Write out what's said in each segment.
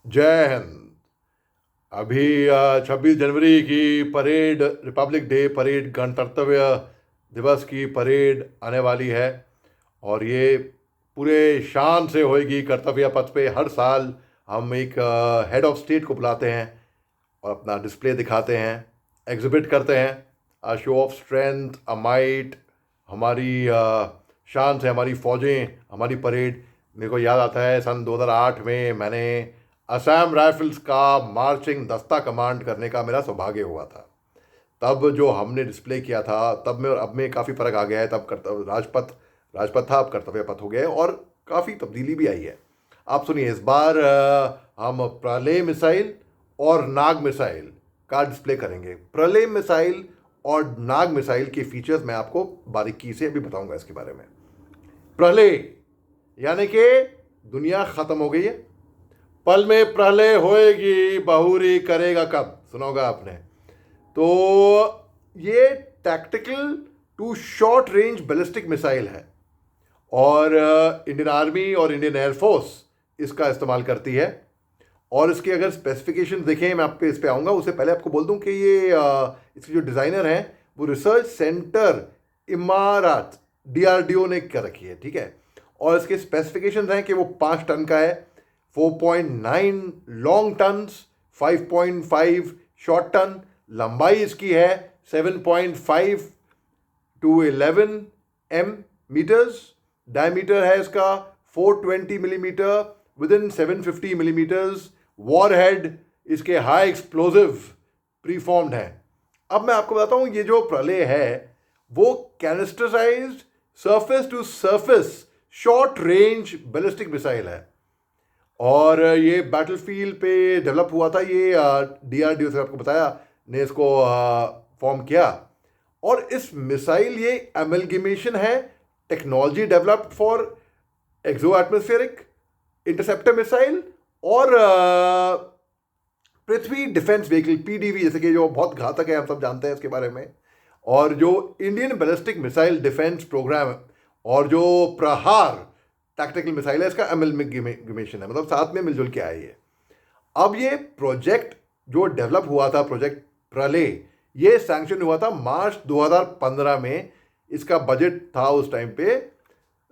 जय हिंद। अभी 26 जनवरी की परेड, रिपब्लिक डे परेड, गणतंत्र दिवस की परेड आने वाली है। और ये पूरे शान से होएगी कर्तव्य पथ पे। हर साल हम एक हेड ऑफ स्टेट को बुलाते हैं और अपना डिस्प्ले दिखाते हैं, एग्जिबिट करते हैं, a show off strength, a might. हमारी शान से हमारी फौजें, हमारी परेड। मेरे को याद आता है सन 2008 में मैंने असम राइफल्स का मार्चिंग दस्ता कमांड करने का मेरा सौभाग्य हुआ था। तब जो हमने डिस्प्ले किया था, तब में और अब में काफ़ी फ़र्क आ गया है। तब कर्तव्य राजपथ राजपथ था, अब कर्तव्य पथ हो गया है और काफ़ी तब्दीली भी आई है। आप सुनिए, इस बार हम प्रलय मिसाइल और नाग मिसाइल का डिस्प्ले करेंगे। प्रलय मिसाइल और नाग मिसाइल के फीचर्स मैं आपको बारीकी से अभी बताऊंगा इसके बारे में। प्रलय यानी कि दुनिया खत्म हो गई है, पल में प्रलय होएगी, बहुरी करेगा कब, सुना होगा आपने। तो ये tactical to short range ballistic missile है और इंडियन आर्मी और इंडियन एयरफोर्स इसका इस्तेमाल करती है। और इसके अगर स्पेसिफिकेशन देखें, मैं आपके इस पे आऊँगा, उससे पहले आपको बोल दूं कि ये इसके जो डिज़ाइनर हैं वो रिसर्च सेंटर इमारत डीआरडीओ ने कर रखी है, ठीक है। और इसके स्पेसिफिकेशन हैं कि वो 5 टन का है, 4.9 लॉन्ग टन्स, 5.5 शॉर्ट टन। लंबाई इसकी है 7.5 टू 11 मीटर्स। डायमीटर है इसका 420 millimetre with in 750 millimetres. Warhead इसके हाई एक्सप्लोजिव प्रीफॉर्म्ड है। अब मैं आपको बताता हूं, ये जो प्रलय है वो canisterized surface to surface short range ballistic missile है और ये बैटलफील्ड पे डेवलप हुआ था। ये डीआरडीओ से आपको बताया ने इसको फॉर्म किया। और इस मिसाइल, ये एमलगेमेशन है technology developed for exo atmospheric interceptor missile और पृथ्वी डिफेंस व्हीकल पीडीवी, जैसे कि जो बहुत घातक है, हम सब जानते हैं इसके बारे में। और जो Indian ballistic missile defence programme और जो प्रहार टैक्टिकल मिसाइल है, इसका एमलगेमेशन है, मतलब साथ में मिलजुल के आए ये। अब ये प्रोजेक्ट जो डेवलप हुआ था, प्रोजेक्ट प्रलय, ये सैंक्शन हुआ था मार्च 2015 में। इसका बजट था उस टाइम पे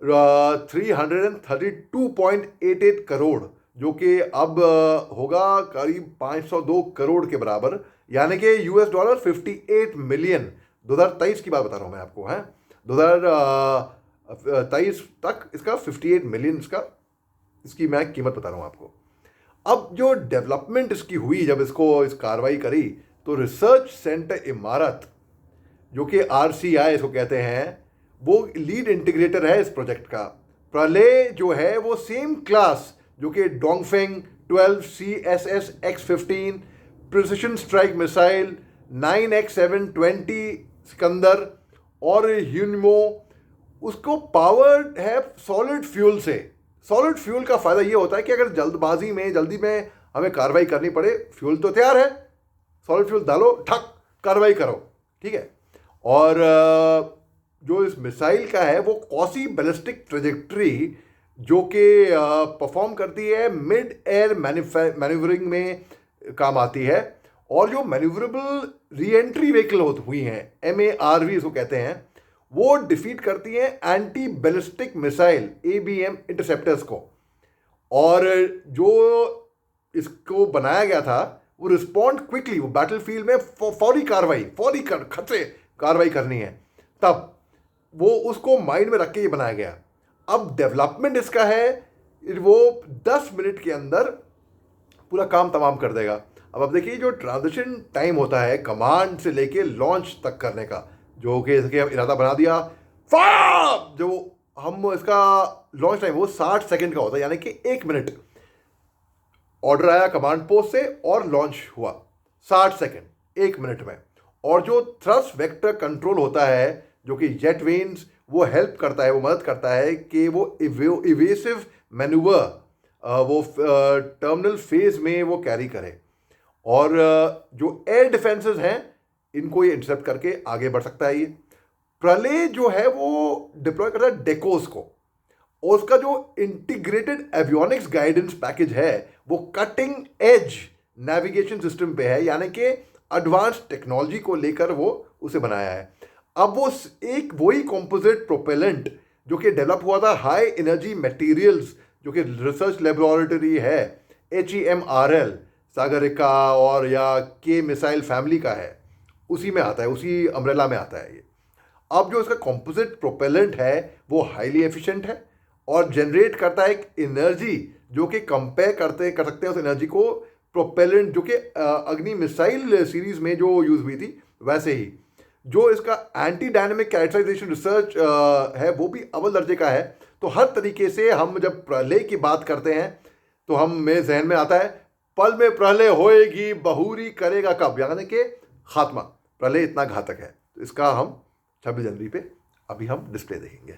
332.88 करोड़, जो कि अब होगा करीब 502 करोड़ के बराबर, यानी कि $58 मिलियन। 2023 की बात बता रहा हूँ मैं आपको, है 2023 तक इसका 58 मिलियन इसकी मैं कीमत बता रहा हूँ आपको। अब जो डेवलपमेंट इसकी हुई, जब इसको इस कार्रवाई करी, तो रिसर्च सेंटर इमारत, जो कि आरसीआई इसको कहते हैं, वो लीड इंटीग्रेटर है इस प्रोजेक्ट का। प्रलय जो है वो सेम क्लास जो कि Dongfeng 12 CSS X-15 precision strike missile, 9X720 Sikandar और ह्यूनमो, उसको पावर्ड है सॉलिड फ्यूल से। सॉलिड फ्यूल का फ़ायदा ये होता है कि अगर जल्दबाजी में, जल्दी में हमें कार्रवाई करनी पड़े, फ्यूल तो तैयार है, सॉलिड फ्यूल डालो, ठक कार्रवाई करो, ठीक है। और जो इस मिसाइल का है वो कॉसी बैलिस्टिक ट्रेजेक्ट्री, जो कि परफॉर्म करती है मिड एयर मैन्यूवरिंग में काम आती है। और जो मैन्यूवरेबल री एंट्री व्हीकल हुई हैं, MARV इसको कहते हैं, वो डिफीट करती हैं anti ballistic missile ABM interceptors को। और जो इसको बनाया गया था वो रिस्पॉन्ड क्विकली, वो बैटलफील्ड में फौरी कार्रवाई, खत से कार्रवाई करनी है, तब वो उसको माइंड में रख के ये बनाया गया। अब डेवलपमेंट इसका है, वो 10 मिनट के अंदर पूरा काम तमाम कर देगा। अब आप देखिए, जो ट्रांजिशन टाइम होता है कमांड से लेके लॉन्च तक करने का, जो कि इसके इरादा बना दिया फायर, जो हम इसका लॉन्च टाइम वो 60 सेकंड का होता है, यानी कि 1 मिनट। ऑर्डर आया कमांड पोस्ट से और लॉन्च हुआ 60 सेकंड, 1 मिनट में। और जो थ्रस्ट वेक्टर कंट्रोल होता है, जो कि जेट वेन्स, वो हेल्प करता है, वो मदद करता है कि वो इवेसिव मैन्यूवर वो टर्मिनल फेज में वो कैरी करे। और जो एयर डिफेंसेस हैं, इनको ये इंटरसेप्ट करके आगे बढ़ सकता है। ये प्रलय जो है वो डिप्लॉय करता है डेकोस को, और उसका जो इंटीग्रेटेड एवियोनिक्स गाइडेंस पैकेज है वो कटिंग एज नेविगेशन सिस्टम पे है, यानी कि एडवांस टेक्नोलॉजी को लेकर वो उसे बनाया है। अब वो एक वही कंपोजिट प्रोपेलेंट जो कि डेवलप हुआ था हाई एनर्जी मटेरियल्स, जो कि रिसर्च लेबोरेटरी है HEMRL सागरिका और या के मिसाइल फैमिली का है, उसी में आता है, उसी अम्ब्रेला में आता है ये। अब जो इसका कंपोजिट प्रोपेलेंट है वो हाईली एफिशिएंट है और जनरेट करता है एक एनर्जी जो कि कंपेयर कर सकते हैं उस एनर्जी को प्रोपेलेंट जो कि अग्नि मिसाइल सीरीज में जो यूज हुई थी वैसे ही। जो इसका एंटी डायनेमिक कैरेक्टराइजेशन रिसर्च है वो भी अव्वल दर्जे का है। तो हर तरीके से हम जब प्रलय की बात करते हैं तो हम मेरे जहन में आता है पल में प्रलय होएगी बहुरी करेगा कब, यानी कि खात्मा, प्रलय इतना घातक है। तो इसका हम 26 जनवरी पे अभी हम डिस्प्ले देखेंगे।